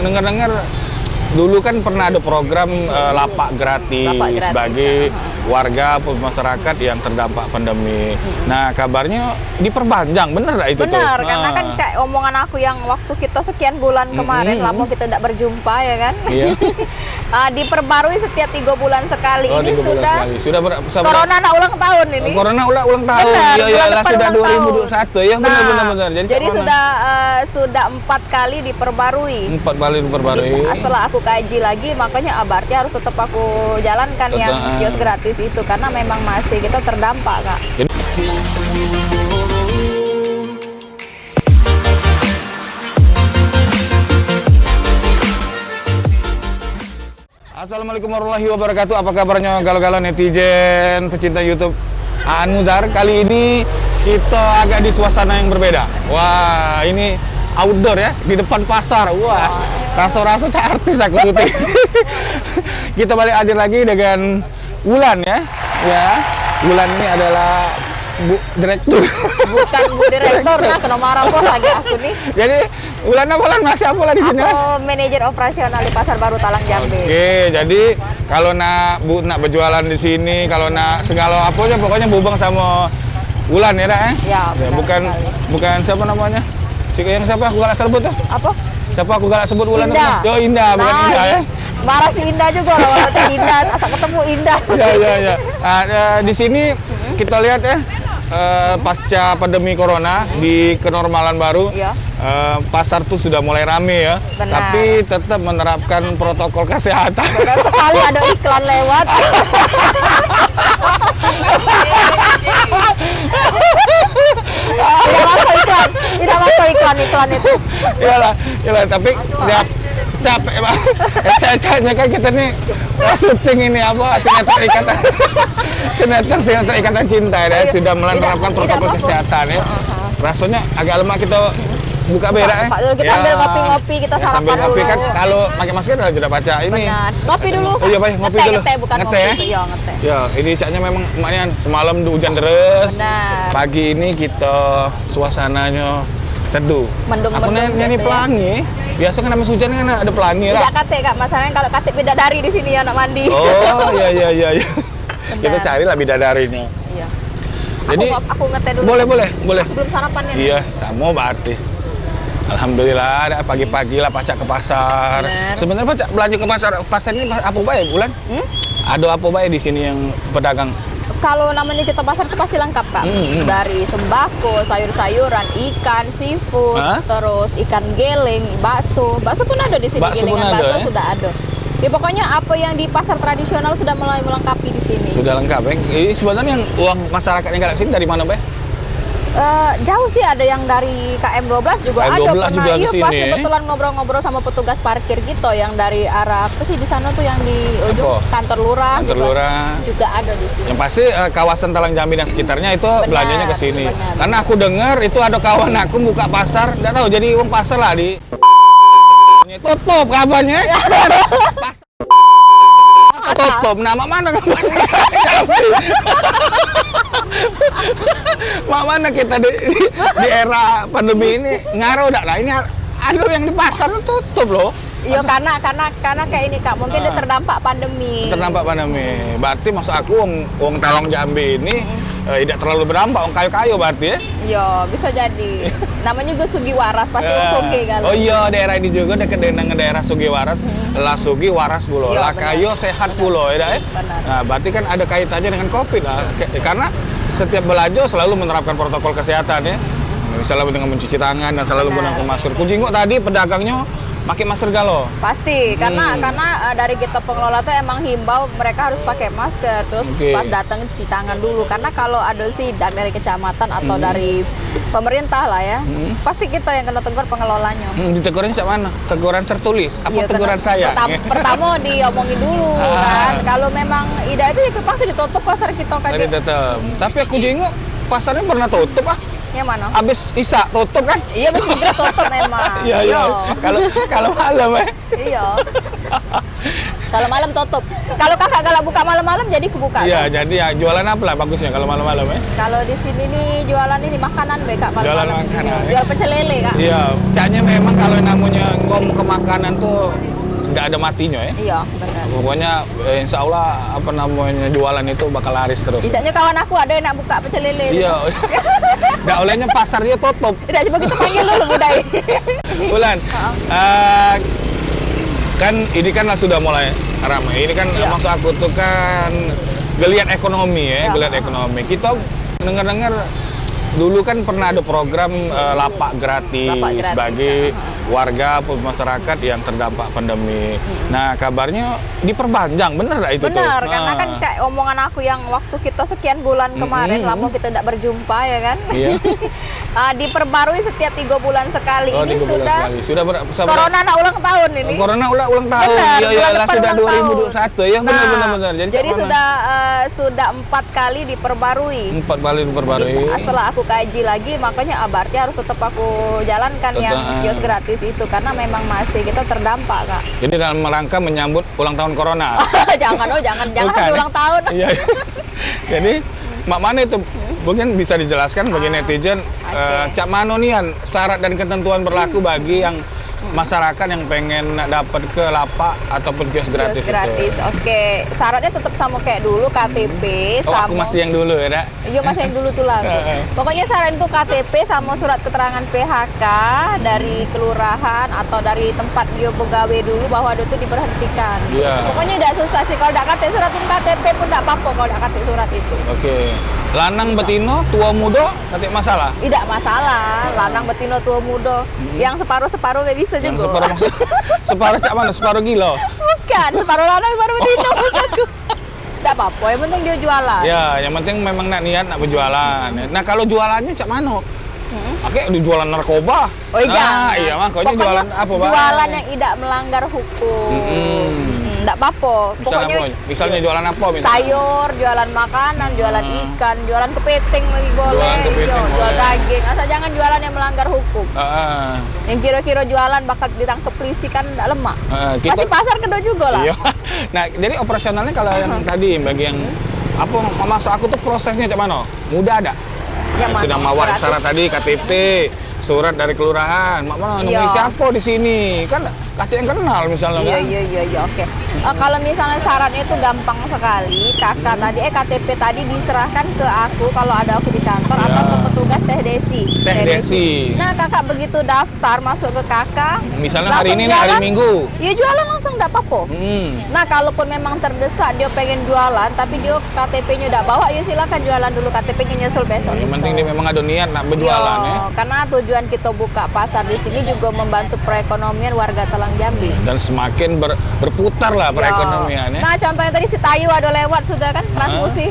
dengar-dengar dulu kan pernah ada program lapak gratis bagi warga masyarakat yang terdampak pandemi. Nah, kabarnya diperpanjang, bener nggak itu? Bener, karena kan omongan aku yang waktu kita sekian bulan kemarin, lama kita tidak berjumpa ya kan? Iya. Diperbarui setiap 3 bulan sekali. Ini sudah Corona nak ulang tahun ini. Corona ulang tahun. Iya, sudah 2021 ya, benar. Jadi sudah 4 kali diperbarui. 4 kali diperbarui. Setelah aku kaji lagi, makanya berarti harus tetap aku jalankan yang kios gratis itu karena memang masih kita terdampak, Kak. Assalamualaikum warahmatullahi wabarakatuh. Apa kabarnya galau-galau netizen pecinta YouTube Aan Muzar? Kali ini kita agak di suasana yang berbeda. Wah, ini outdoor ya, di depan pasar. Wah, rasa-rasa artis aku putih. Kita balik hadir lagi dengan Wulan ya. Wulan ini adalah Bu Direktur. Bukan Bu Direktur, nah kena marah bos lagi aku nih. Jadi Wulan masih apa lah di sini? Aku manajer operasional di Pasar Baru Talang Jambe. Oke, jadi kalau Bu nak berjualan di sini, kalau nak segala apanya pokoknya bubang sama Wulan ya, dah. Ya, bukan siapa namanya? Yang siapa aku galak sebut tuh? Apa? Siapa aku galak sebut Wulan? Indah. Oh, Indah, bukan Indah ya. Marah si Indah juga kalau Indah, asal ketemu Indah. Ya. Di sini kita lihat ya, pasca pandemi corona di kenormalan baru, pasar tuh sudah mulai rame ya. Benar. Tapi tetap menerapkan protokol kesehatan. Benar sekali, ada iklan lewat. Tidak masuk iklan itu. Iyalah, tapi dia capek banget. Capeknya kan kita nih syuting ini apa sinetron ikatan cinta ya, sudah menerapkan protokol kesehatan ya. Rasanya agak lemah kita buka berak ya. Kita ambil ngopi-ngopi, kita sarapan sambil ngopi dulu. Kan kalau pakai masker sudah baca ini. Benar. Ngopi dulu. Oh iya, baik, ngopi dulu. Ngeteh bukan ngeteh, ngopi. Iya, ngeteh. Ya, ini caknya memang emaknya semalam hujan deras. Benar. Pagi ini kita suasananya teduh. Mendung-mendung nyanyi gitu pelangi. Biasa kan namanya hujan kan ada pelangi lah. Tidak kate, Kak. Masalahnya kalau kate bidadari di sini ya nak mandi. Oh, iya. Kita carilah bidadarinya. Iya. Jadi aku ngeteh dulu. Boleh. Aku belum sarapan ya. Iya, sama berarti. Alhamdulillah ada pagi-pagi lah pacak ke pasar. Bener. Sebenarnya pacak belanja ke pasar. Pasar ini apa baik Bulan? Ada apa baik di sini yang pedagang? Kalau namanya kita pasar itu pasti lengkap, Kak. Dari sembako, sayur-sayuran, ikan, seafood, terus ikan geleng, bakso. Bakso pun ada di sini, gelengan bakso ya? Sudah ada. Ya pokoknya apa yang di pasar tradisional sudah mulai melengkapi di sini. Sudah lengkap ya. Ini sebenarnya yang uang masyarakat yang galak sini dari mana, Be? Jauh sih, ada yang dari KM12 juga KM12 ada. Pernah juga iya kesini, pas kebetulan ngobrol-ngobrol sama petugas parkir gitu yang dari arah apa sih di sana tuh yang di ujung kantor lurah. Juga ada di sini. Yang pasti kawasan Talang Jambi dan sekitarnya itu belanjanya ke sini. Karena aku dengar itu ada kawan aku buka pasar, enggak tahu jadi uang pasar lah di tutup kabarnya. Pasar tutup. Nama mana pasar? Mana kita di era pandemi ini ngaruh dak lah, ini ada yang di pasar tutup loh. Iya, karena kayak ini, Kak, mungkin dia terdampak pandemi. Berarti maksud aku wong Talang Jambi ini tidak terlalu berdampak, wong kayu-kayu berarti ya. Iya, bisa jadi. Namanya juga Sugiwaras, pasti wong Sugi kalau. Oh iya, daerah ini juga dekat dengan daerah Sugiwaras. Lah Sugi waras pulo, lah kayu sehat pulo ya. Nah, berarti kan ada kaitannya dengan Covid lah. Karena setiap belanja selalu menerapkan protokol kesehatan ya. Misalnya dengan mencuci tangan dan selalu menggunakan masker. Kujingok tadi pedagangnya pakai masker galo. Pasti, karena dari kita pengelola tuh emang himbau mereka harus pakai masker. Terus pas datang cuci tangan dulu. Karena kalau ada sidak dari kecamatan atau dari pemerintah lah ya, pasti kita yang kena tegur pengelolanya. Ditegurnya siapa mana? Teguran tertulis? Apa teguran saya? Pertama diomongin dulu kan. Kalau memang Ida itu ya pasti ditutup pasar kita kan. Tapi aku jenguk pasarnya pernah tutup Yang mana? Abis Isya tutup kan? Iya, abis maghrib tutup memang. Iya. Kalau malam Iya. Kalau malam tutup. Kalau kakak galak buka malam-malam jadi kebuka. Iya, jadi ya jualan apa lah bagusnya kalau malam-malam ya? Kalau di sini nih jualan ini makanan Kak Jualan malam-malam. makanan, ya? Jual pecel lele Kak. Iya, caknya memang kalau namanya ngomong ke makanan tuh nggak ada matinya ya. Iya, benar. Pokoknya insya Allah apa namanya jualan itu bakal laris terus. Biasanya kawan aku ada yang nak buka pecel lele. Iya. Nggak olehnya pasarnya tutup. Tidak coba kita panggil dulu budaya. Bulan, kan ini kan lah sudah mulai ramai. Ini kan Iya. maksud aku tuh kan geliat ekonomi ya, Iya. geliat ekonomi. Kita dengar-dengar dulu kan pernah ada program lapak gratis, Lapak gratis, bagi warga masyarakat yang terdampak pandemi. Nah, kabarnya diperpanjang, bener nggak itu tuh? Benar, karena Ah. kan omongan aku yang waktu kita sekian bulan kemarin, lama kita tidak berjumpa ya kan. Iya. Diperbarui setiap 3 bulan sekali. Oh, Ini 3 bulan sudah sekali. Sudah Corona nak ulang tahun ini. Corona ulang tahun. Benar, Iya, bulan iyalah depan sudah ulang 2021 ya, tahun. benar. Jadi sudah 4 kali diperbarui. 4 kali diperbarui. Setelah aku kaji lagi, makanya berarti harus tetap aku jalankan yang kios gratis itu karena memang masih kita terdampak Kak. Jadi dalam rangka menyambut ulang tahun Corona. jangan Bukan, sampai ulang tahun. Iya. Jadi mak mana itu mungkin bisa dijelaskan bagi netizen cak mano nian syarat dan ketentuan berlaku bagi yang masyarakat yang pengen dapat ke lapak ataupun kios gratis Kios gratis. itu. Oke, syaratnya tetap sama kayak dulu KTP Oh, sama aku masih yang dulu ya, Dak? Iya masih yang dulu tuh lah. Pokoknya syarat itu KTP sama surat keterangan PHK dari kelurahan atau dari tempat dia begawe dulu bahwa dia itu diberhentikan. Iya. Pokoknya tidak susah sih kalau tidak surat pun KTP pun tidak apa-apa kalau tidak surat itu. Oke. Lanang Bisa. betino, tua muda, katik masalah. Tidak masalah, lanang betino tua muda. Yang separuh-separuh gak bisa Yang juga. separuh maksud separuh cak mana? Separuh gilo. Bukan, separuh lanang, separuh betino maksudku. Tidak apa-apa, yang penting dia jualan. Ya, yang penting memang nak niat nak berjualan. Nah, kalau jualannya cak mana? Oke, di jualan narkoba. Oh iya, iya mah. Pokoknya jualan apa, Bang? jualan yang tidak melanggar hukum. Enggak apa-apa. Misalnya Pokoknya apa? Misalnya jualan apa? Misalnya? sayur, jualan makanan, jualan ikan, jualan kepiting lagi boleh. Jualan kepiting Iya, jual boleh. daging. Asal jangan jualan yang melanggar hukum. Ah, Yang kira-kira jualan bakal ditangkap polisi kan enggak lemak. kita- Pasti pasar kedua juga lah. iya. Nah, jadi operasionalnya kalau yang tadi bagi yang apa maksud aku tuh prosesnya cak mana? Mudah ada. Yang mana? Sudah mawar Gratis. syarat tadi KTP, surat dari kelurahan. Mak mana Iya. nemui siapa di sini? Kan kata yang kenal misalnya kan. Iya, oke. Kalau misalnya syaratnya itu gampang sekali, kakak tadi KTP tadi diserahkan ke aku kalau ada aku di kantor Iya. atau ke petugas Teh Desi. Teh Desi. Nah, kakak begitu daftar masuk ke kakak, Misalnya hari langsung ini nih, hari jualan, Minggu. ya jualan langsung enggak apa-apa. Nah, kalaupun memang terdesak dia pengen jualan tapi dia KTP-nya udah bawa, ya silakan jualan dulu, KTP-nya nyusul besok Yang bisa. penting dia memang ada niat nak berjualan ya. Karena tujuan kita buka pasar di sini juga membantu perekonomian warga Talang Jambi. Dan semakin berputar lah Iya. perekonomian ya. Nah, contohnya tadi si Tayo ada lewat sudah kan transmusi.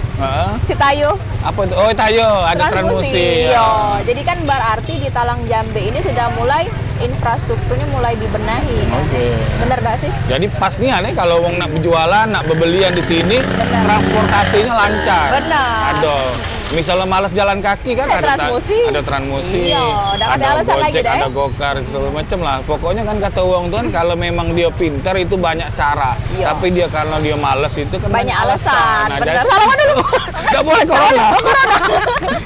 Si Tayo Apa itu? Oh, Tayo ada transmusi. Iya. Jadi kan berarti di Talang Jambi ini sudah mulai infrastrukturnya mulai dibenahi kan. Oke. Bener gak sih? Jadi pas nih aneh kalau wong nak berjualan, nak bebelian di sini, Benar. transportasinya lancar. Benar. Ada. Misalnya malas jalan kaki kan ada transmusi. ada transmusi. Iya, udah ada alasan lagi Gojek, deh. ada Gokar, segala macam lah. Pokoknya kan kata uang tuan kalau memang dia pintar itu banyak cara. Iya. Tapi dia kalau dia malas itu kan Banyak alasan. Nah, Bener. jadi- Salaman dulu. Nggak boleh corona.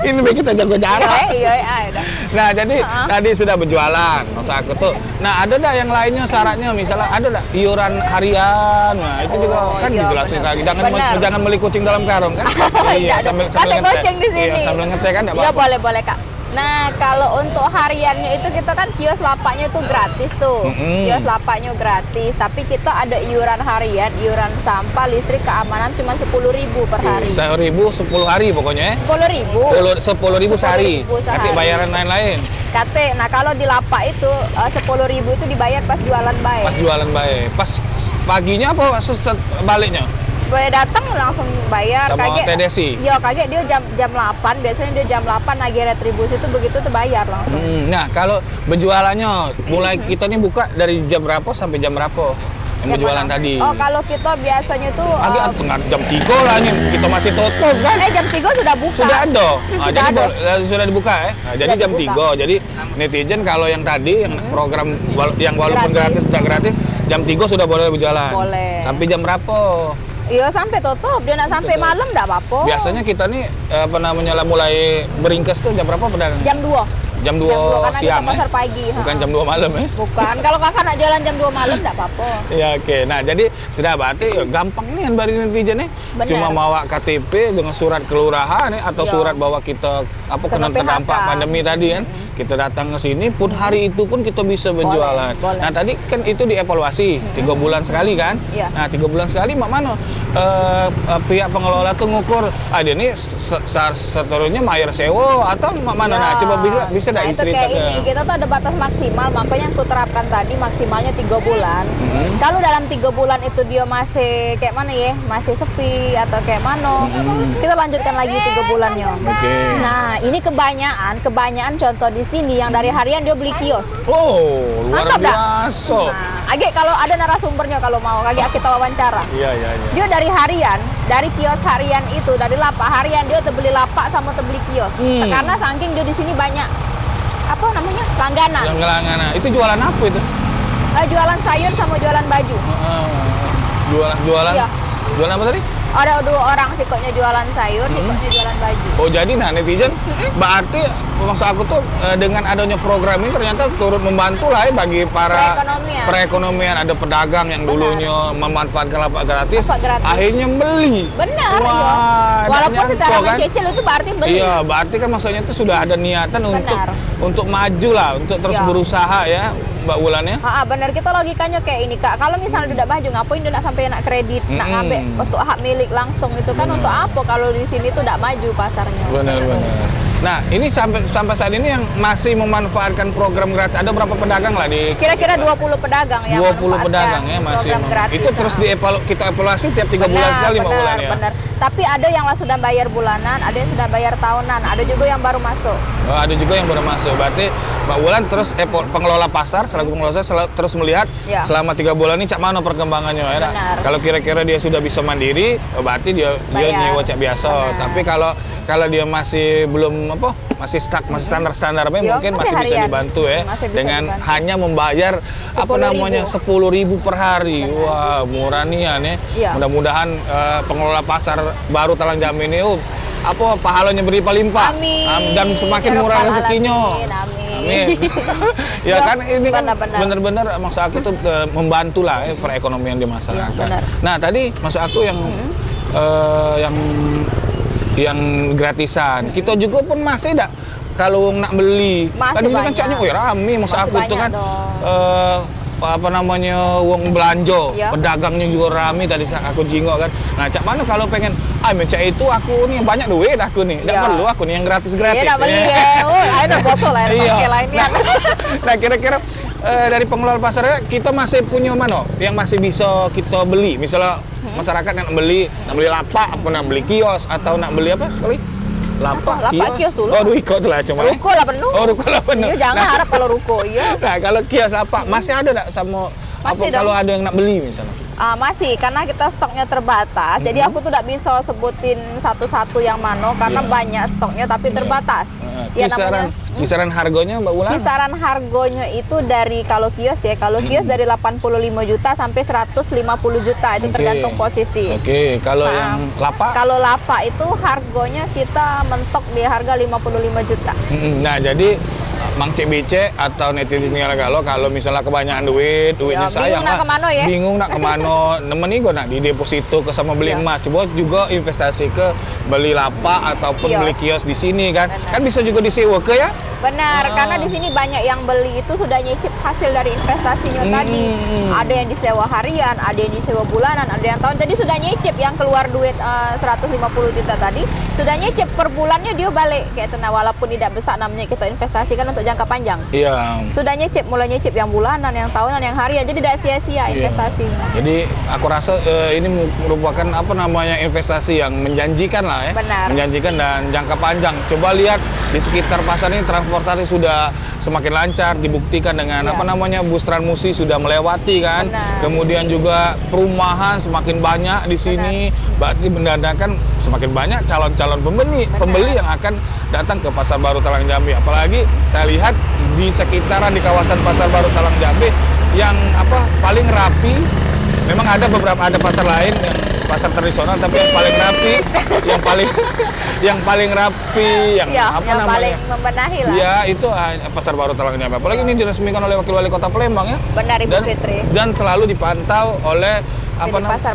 Ini biar kita jaga jarak. Iya, ada. Nah, jadi tadi sudah berjualan, maksud aku tuh. Nah, ada dah yang lainnya syaratnya, misalnya ada dah iuran harian. Nah, itu juga kan iya, dijelasin benar. lagi. Benar. Jangan beli kucing dalam karung kan? Tidak dong. Kate ngeteh. goceng di sini. Iya, sambil ngeteh kan enggak Iya, apa-apa. boleh Kak. Nah, kalau untuk hariannya itu kita kan kios lapaknya itu gratis tuh. Kios lapaknya gratis, tapi kita ada iuran harian, iuran sampah, listrik, keamanan cuma 10.000 per hari. 1.000 10 hari pokoknya ya. 10.000. 10.000 sehari. 10.000 sehari. Nanti bayaran lain-lain. Kate, nah kalau di lapak itu 10.000 itu dibayar pas jualan baik. Pas jualan baik. Pas paginya apa baliknya? Boleh datang langsung bayar. Sama Teh Desi? Iya, kaget dia jam 8, biasanya dia jam 8 nagih retribusi itu begitu tuh bayar langsung. Nah, kalau berjualannya mulai kita nih buka dari jam berapa sampai jam berapa? Yang berjualan mana? tadi. Oh, kalau kita biasanya tuh Agak tengah jam 3 lah nih, kita masih tutup kan? jam 3 sudah buka. Sudah ada. Nah, jadi ada. sudah dibuka ya. Nah, jadi jam dibuka. 3. Jadi netizen kalau yang tadi yang program yang walaupun gratis Gratis. tidak gratis jam 3 sudah boleh berjalan. Boleh. Sampai jam berapa? Iya sampai tutup, dia nak sampai malam enggak apa-apa. Biasanya kita nih mulai beringkes tuh jam berapa pedagang? Jam 2. Jam 2 karena siang kita pasar pagi. Bukan jam 2 malam ya? Bukan, kalau kakak nak jualan jam 2 malam enggak apa-apa. Ya oke. Nah jadi sudah berarti gampang nih bari netizen nih. Bener. Cuma bawa KTP dengan surat kelurahan nih atau Iya. surat bahwa kita kena PHK. terdampak pandemi tadi kan. Kita datang ke sini pun hari itu pun kita bisa berjualan. Boleh. Nah tadi kan itu dievaluasi 3 bulan sekali kan. Iya. Nah 3 bulan sekali mak mana pihak pengelola tuh ngukur dia nih seterusnya bayar sewa atau mak mana. Ya. Nah coba bisa Nah, dah itu cerita kayak ini, kita tuh ada batas maksimal, makanya yang kuterapkan tadi maksimalnya 3 bulan. Kalau dalam 3 bulan itu dia masih kayak mana ya, masih sepi atau kayak mana, kita lanjutkan lagi 3 bulannya. Oke. Nah, ini kebanyakan contoh di sini yang dari harian dia beli kios. Oh, luar Mantap dah? biasa. Nah, Age kalau ada narasumbernya kalau mau, Age kita wawancara. Iya. Dia dari harian, dari kios harian itu, dari lapak harian dia beli lapak sama beli kios. Karena saking dia di sini banyak apa namanya langganan. Yang langganan. Itu jualan apa itu? Jualan sayur sama jualan baju. Jualan. Iya. Jualan apa tadi? Ada 2 orang sikoknya jualan sayur, sikoknya jualan baju. Oh jadi nah netizen berarti maksud aku tuh dengan adanya program ini ternyata turut membantu lah ya bagi para perekonomian. Ada pedagang yang dulunya memanfaatkan lapak gratis, akhirnya beli. Benar, wah, iya. Walaupun secara kan? mencicil itu berarti beli. Iya, berarti kan maksudnya itu sudah ada niatan untuk maju lah, untuk terus berusaha ya, Mbak Wulan ya. Benar, kita logikanya kayak ini Kak. Kalau misalnya udah baju, ngapain dia nak sampai nak kredit, nak ngambil untuk hak milik langsung itu kan untuk apa kalau di sini tuh tidak maju pasarnya. Benar. Nah, ini sampai saat ini yang masih memanfaatkan program gratis ada berapa pedagang lah di kira-kira 20 pedagang yang 20 pedagang ya masih program gratis. Itu terus kita evaluasi tiap 3 bulan sekali Mbak Wulan ya. Benar. Tapi ada yang sudah bayar bulanan, ada yang sudah bayar tahunan, ada juga yang baru masuk. Oh, ada juga yang baru masuk. Berarti Mbak Wulan terus pengelola pasar, selaku pengelola pasar terus melihat selama 3 bulan ini cak mana perkembangannya ya. Kalau kira-kira dia sudah bisa mandiri, berarti dia nyewa cak biasa. Tapi kalau dia masih belum masih stuck, masih standar-standar mungkin masih bisa dibantu ya dengan hanya membayar 10.000 per hari. Wah, murah nian ya. Mudah-mudahan pengelola pasar baru Talang Jambi ini pahalanya berlimpah-limpah. Dan semakin murah rezekinya. Amin. Ya kan ini kan benar-benar maksud aku tuh membantu lah perekonomian di masyarakat. Nah, tadi maksud aku yang gratisan. Kita juga pun masih enggak kalau nak beli. Tadi kan caknya rame maksud aku tuh kan uang belanja, pedagangnya juga rame tadi aku jingok kan. Nah, cak mana kalau pengen mencak itu aku nih banyak duit aku nih. Enggak perlu aku nih yang gratis-gratis. Iya, beli ya. Ayo bosol lah lainnya. Nah, kira-kira dari pengelola pasarnya kita masih punya mana yang masih bisa kita beli? Misalnya masyarakat yang nak beli lapak, nak beli kios atau nak beli apa sekali? Lapak kios dulu. Oh, ruko tuh lah cuma. Ruko lah penuh. Oh, ruko lah penuh. Iya, jangan harap kalau ruko, iya. Nah, kalau kios lapak masih ada enggak sama kalau ada yang nak beli misalnya? Masih, karena kita stoknya terbatas. Jadi aku tuh tidak bisa sebutin satu-satu yang mana karena banyak stoknya tapi terbatas. Kisaran harganya Mbak Wulan? Kisaran harganya itu dari kalau kios ya, dari 85 juta sampai 150 juta itu tergantung posisi. Oke, kalau yang lapak? Kalau lapak itu harganya kita mentok di harga 55 juta. Nah, jadi Mang CBC atau netizen kalau misalnya kebanyakan duitnya sayang bingung nak kemana nemen nih gue nak di deposito ke sama beli emas, coba juga investasi ke beli lapak ataupun beli kios di sini kan. Kan bisa juga disewa ke ya. Benar, karena di sini banyak yang beli itu sudah nyicip hasil dari investasinya tadi. Ada yang disewa harian, ada yang disewa bulanan, ada yang tahun. Jadi sudah nyicip yang keluar duit 150 juta tadi, sudah nyicip per bulannya dia balik kayak tenang, walaupun tidak besar namanya kita investasikan untuk jangka panjang. Iya. Sudah nyicip, mulai nyicip yang bulanan, yang tahunan, yang harian. Jadi tidak sia-sia investasinya. Jadi aku rasa ini merupakan investasi yang menjanjikan lah ya. Benar. Menjanjikan dan jangka panjang. Coba lihat di sekitar pasar ini transportasi sudah semakin lancar, dibuktikan dengan bus Transmusi sudah melewati kan. Benar. Kemudian juga perumahan semakin banyak di sini. Berarti menandakan semakin banyak calon-calon pembeli yang akan datang ke Pasar Baru Talang Jambi. Apalagi saya lihat di sekitaran di kawasan Pasar Baru Talang Jambi yang apa paling rapi. Memang ada beberapa pasar lain yang pasar tradisional, tapi yang paling rapi, yang paling rapi, yang ya, apa yang namanya? paling membenahi lah. Ya, itu Pasar Baru Talang Jambi. Apalagi ini diresmikan oleh Wakil Wali Kota Palembang ya. Benar Ibu Fitri. Dan selalu dipantau oleh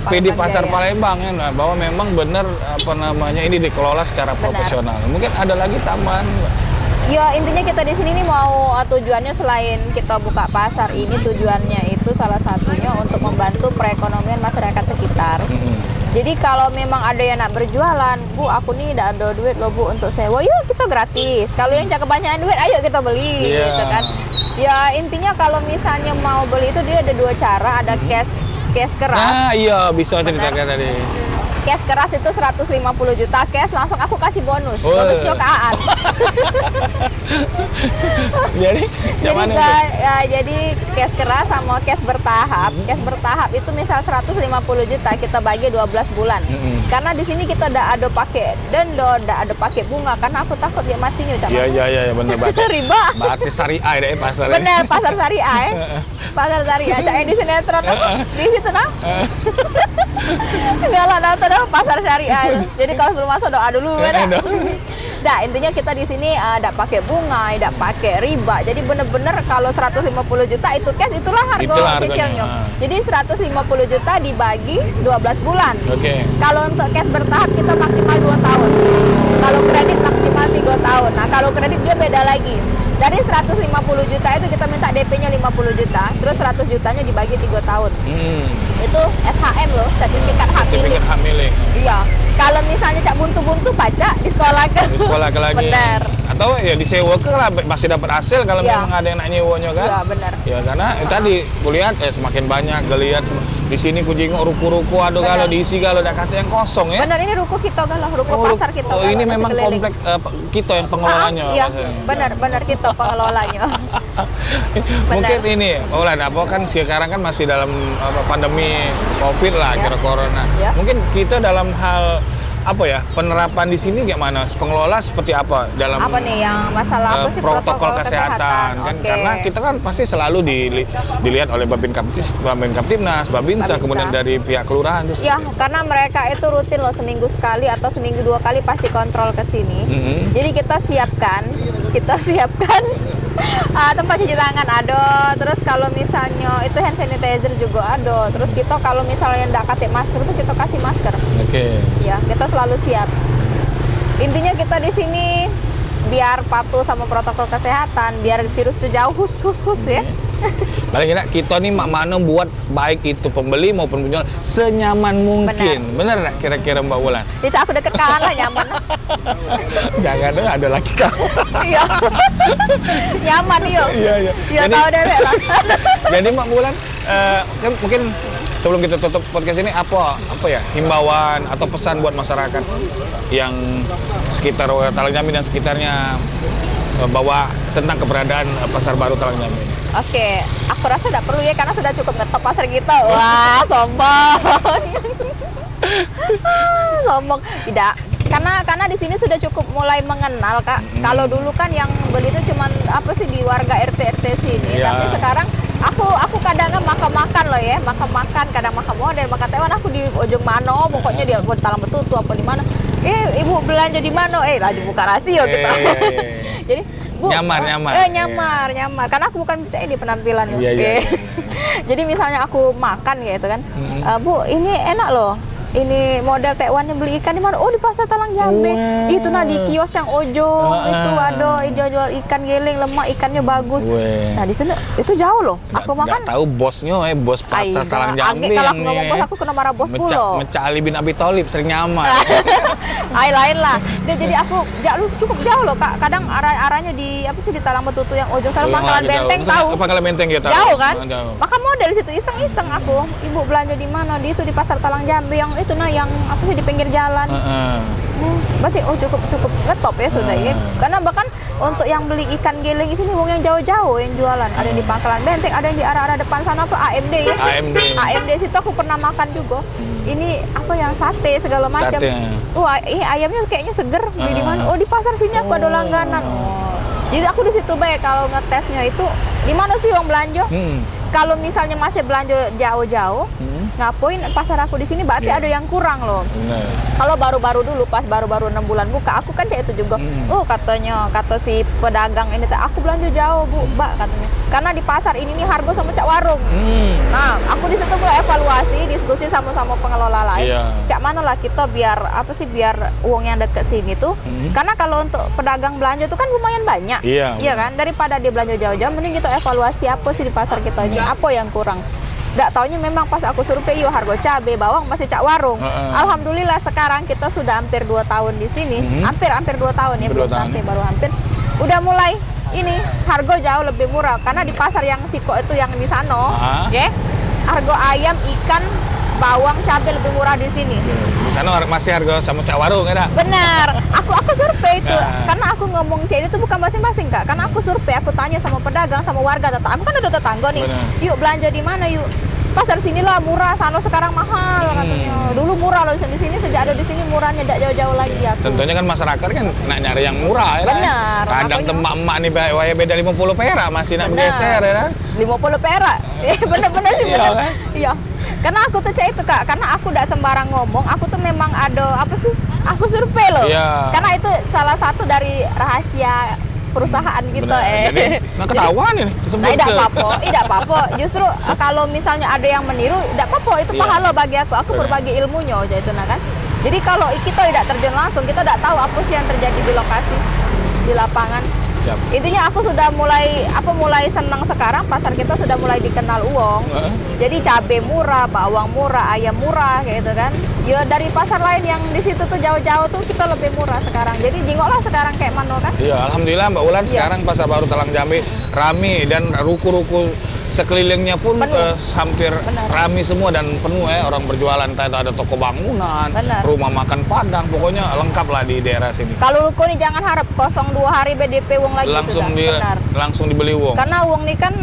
PD Pasar Palembang ya, nah, bahwa memang benar apa namanya ini dikelola secara profesional. Mungkin ada lagi taman. Ya intinya kita di sini nih mau tujuannya selain kita buka pasar ini, tujuannya itu salah satunya untuk membantu perekonomian masyarakat sekitar. Jadi kalau memang ada yang nak berjualan, Bu, aku nih tidak ada duit loh Bu untuk sewa, yuk kita gratis. Kalau yang kebanyakan duit, ayo kita beli, gitu kan. Ya intinya kalau misalnya mau beli itu dia ada dua cara, ada cash keras. Nah iya bisa ceritakan tadi. Cash keras itu 150 juta, cash langsung aku kasih bonus. Bonusnya ke Aan. jadi cash keras sama cash bertahap. Cash bertahap itu misal 150 juta kita bagi 12 bulan. Karena di sini kita tidak ada pakai denda, tidak ada pakai bunga karena aku takut dia matinya Cak. Iya benar banget. Riba. Berarti syariah deh pasar. Benar, pasar syariah. Pasar syariah. Cak yang di sinetron di situ nah. Enggak lah, pasar syariah. Jadi kalau sebelum masuk doa dulu ya. Nah, intinya kita di sini tidak pakai bunga, tidak pakai riba. Jadi benar-benar kalau 150 juta itu cash, itulah harga cicilnya. Jadi 150 juta dibagi 12 bulan. Kalau untuk cash bertahap kita maksimal 2 tahun. Kalau kredit maksimal 3 tahun. Nah, kalau kredit dia beda lagi. Dari 150 juta itu kita minta DP-nya 50 juta, terus 100 jutanya dibagi 3 tahun. Itu SHM loh, sertifikat hak milik. Iya. Kalau misalnya Cak buntu-buntu pajak di sekolah ke. Di sekolah ke lagi. Benar. Atau ya disewa ke lah masih dapat hasil kalau memang ada yang nak nyewanya kan. Iya, benar. Ya karena tadi kulihat semakin banyak geliat di sini kunjung ruku-ruku ada kalau diisi kalau ada kata yang kosong ya. Benar, ini ruku kita kalau ruku pasar kita. Oh, ini memang komplek kita yang pengelolanya. Iya, benar kita pengelolanya. Mungkin ini, Ulan, apa kan sekarang kan masih dalam pandemi Covid lah, kira corona. Mungkin kita dalam hal apa ya penerapan di sini gimana? Pengelola seperti apa dalam apa nih yang masalah apa sih protokol kesehatan kan? Karena kita kan pasti selalu dilihat oleh Babin Kamtibnas, Babinsa, kemudian dari pihak kelurahan terus. Ya, karena mereka itu rutin loh seminggu sekali atau seminggu 2 kali pasti kontrol ke sini. Jadi kita siapkan tempat cuci tangan ada, terus kalau misalnya itu hand sanitizer juga ada, terus kita kalau misalnya nggak pakai masker itu kita kasih masker. Ya, kita selalu siap. Intinya kita di sini biar patuh sama protokol kesehatan, biar virus itu jauh khusus ya. Paling kira kita nih makna buat baik itu pembeli maupun penjual senyaman mungkin. Bener nggak kira-kira Mbak Wulan? Ya Cak, aku deket kawan lah nyaman. Jangan dong ada lagi kawan. Iya. Nyaman yuk. Iya. Ya tahu deh lah. Jadi Mbak Wulan kan mungkin sebelum kita tutup podcast ini apa ya himbauan atau pesan buat masyarakat yang sekitar Talang Jambi dan sekitarnya bahwa tentang keberadaan Pasar Baru Talang Jambi ini? Oke, aku rasa tidak perlu ya karena sudah cukup ngetop pasar kita. Wah, sombong. Sombong. Tidak. Karena di sini sudah cukup mulai mengenal Kak. Kalau dulu kan yang beli itu cuma apa sih di warga RT sini. Tapi sekarang aku kadang makan loh ya, makan kadang makan model, makan Taiwan. Aku di ujung mana, pokoknya di Talang Betutu apa di mana. Ibu belanja di mana? Lagi buka rasio kita. Jadi Bu, nyamar. Karena aku bukan percaya di penampilan. Jadi misalnya aku makan gitu kan, Bu ini enak loh. Ini model Taiwan yang beli ikan di mana? Oh di Pasar Talang Jambi. Itu nah di kios yang Ojo itu ada jual ikan geling lemak, ikannya bagus. Nah di sana itu jauh loh. Aku makan. Tahu bosnya, bos Pasar Talang Jambi. Kalau aku ngomong bos aku kena marah bos pulo. Mecah Ali bin Abi Thalib sering nyamar. Lain lah. Jadi aku cukup jauh loh Kak. Kadang arahnya di apa sih di Talang Betutu yang Ojo sama Pangkalan Benteng tahu. Pangkalan Benteng ya tahu. Jauh kan? Makan model di situ iseng aku. Ibu belanja di mana? Di itu di Pasar Talang Jambi yang itu nah yang apa sih di pinggir jalan. Berarti cukup ngetop ya sudah ya. Karena bahkan untuk yang beli ikan geling di sini wong yang jauh-jauh yang jualan. Ada yang di Pangkalan Benteng, ada yang di arah-arah depan sana apa AMD ya. AMD situ aku pernah makan juga. Ini apa yang sate segala macam. Ini ayamnya kayaknya seger. Beli di mana? Oh di pasar sini aku ada langganan. Jadi aku di situ baik kalau ngetesnya itu di mana sih uang belanja? kalau misalnya masih belanja jauh-jauh, ngapain pasar aku di sini? Berarti ada yang kurang loh. Kalau baru-baru dulu, pas baru-baru 6 bulan buka, aku kan cek itu juga. Kata si pedagang ini, aku belanja jauh bu, mbak katanya. Karena di pasar ini nih harga sama cak warung. Nah, aku di situ mulai evaluasi, diskusi sama-sama pengelola lain. Cak mana lah kita biar biar uang yang deket sini tuh. Karena kalau untuk pedagang belanja itu kan lumayan banyak. Iya kan? Daripada dia belanja jauh-jauh, mending kita evaluasi apa sih di pasar kita ini, apa yang kurang. Nggak taunya memang pas aku survei, harga cabai, bawang masih cak warung. Alhamdulillah sekarang kita sudah hampir 2 tahun di sini. Hampir 2 tahun ya, belum sampai, baru hampir. Udah mulai ini harga jauh lebih murah karena di pasar yang Siko itu yang di sana, harga ayam, ikan, bawang, cabai lebih murah di sini. Di sana masih harga sama cak warung ya? Benar. Aku survei itu karena aku ngomong ini tuh bukan masing-masing Kak. Karena aku survei, aku tanya sama pedagang, sama warga tetangga. Aku kan ada tetangga nih. Yuk belanja di mana yuk? Pasar sini lah murah, sana sekarang mahal katanya. Dulu murah loh di sini, sejak ada di sini murahnya tidak jauh-jauh lagi aku. Tentunya kan masyarakat kan nak nyari yang murah ya. Benar. Kadang emak-emak nih beda 50 perak masih nak bergeser ya kan. 50 perak. Bener-bener sih bener. Iya. Karena aku tuh cek itu Kak, karena aku tidak sembarang ngomong, aku tuh memang ada aku survei loh. Karena itu salah satu dari rahasia perusahaan kita. Jadi, ketahuan ini. Tidak apa-apa. Justru kalau misalnya ada yang meniru, tidak apa-apa. Itu pahala bagi aku. Aku berbagi ilmunya aja itu kan. Jadi kalau kita tidak terjun langsung, kita tidak tahu apa sih yang terjadi di lokasi, di lapangan. Intinya aku sudah mulai senang sekarang, pasar kita sudah mulai dikenal uang. Jadi cabai murah, bawang murah, ayam murah kayak gitu kan. Ya dari pasar lain yang di situ tuh jauh-jauh tuh kita lebih murah sekarang. Jadi jingoklah sekarang kayak mana kan? Iya, alhamdulillah Mbak Ulan sekarang pasar baru Talang Jambi rame dan ruko-ruko sekelilingnya pun hampir rame semua dan penuh orang berjualan. Entah itu ada toko bangunan, rumah makan Padang, pokoknya lengkap lah di daerah sini. Kalau ruko ini jangan harap kosong 2 hari BDP uang lagi langsung dibeli uang. Karena uang ini kan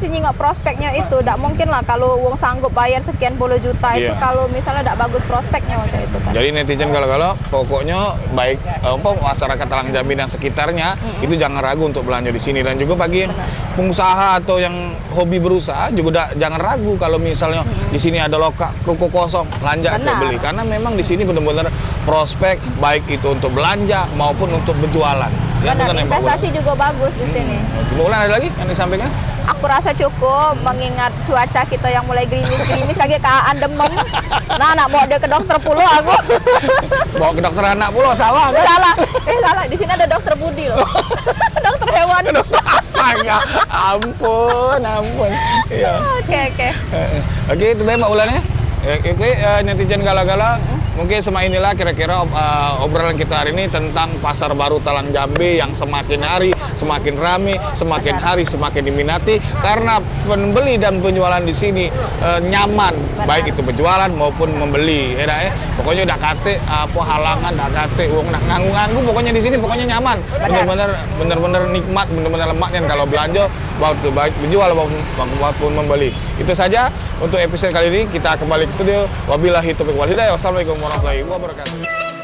nyingok prospeknya itu, tidak mungkin lah kalau uang sanggup bayar sekian puluh juta itu kalau misalnya tidak bagus prospeknya macam itu kan. Jadi netizen kalau pokoknya baik masyarakat Talang Jambi dan sekitarnya itu jangan ragu untuk belanja di sini, dan juga bagi pengusaha atau yang hobi berusaha juga jangan ragu kalau misalnya di sini ada ruko kosong, lanjut beli karena memang di sini benar-benar prospek baik itu untuk belanja maupun untuk berjualan. Benar, investasi juga bagus di sini. Bulan ada lagi yang disampaikan? Aku rasa cukup mengingat cuaca kita yang mulai gerimis kayak keaan demam. Nah, nak bawa dia ke dokter puluh aku. Bawa ke dokter anak puluh salah kan? Salah. Di sini ada dokter Budi loh. Dokter hewan. Astaga, ampun. Iya. Oke. Oke, itu baik Mbak Ulan ya. Oke, netizen gala-gala. Mungkin inilah kira-kira obrolan kita hari ini tentang pasar baru Talang Jambi yang semakin hari semakin ramai, semakin hari semakin diminati karena pembeli dan penjualan di sini nyaman, baik itu berjualan maupun membeli. Pokoknya udah kate halangan, udah kate uang nganggu-nganggu, pokoknya di sini pokoknya nyaman. Bener-bener nikmat, bener-bener lemak kan kalau belanja baik menjual maupun membeli. Itu saja untuk episode kali ini. Kita kembali ke studio. Wabillahi taufiq wal hidayah. Wassalamualaikum warahmatullahi wabarakatuh.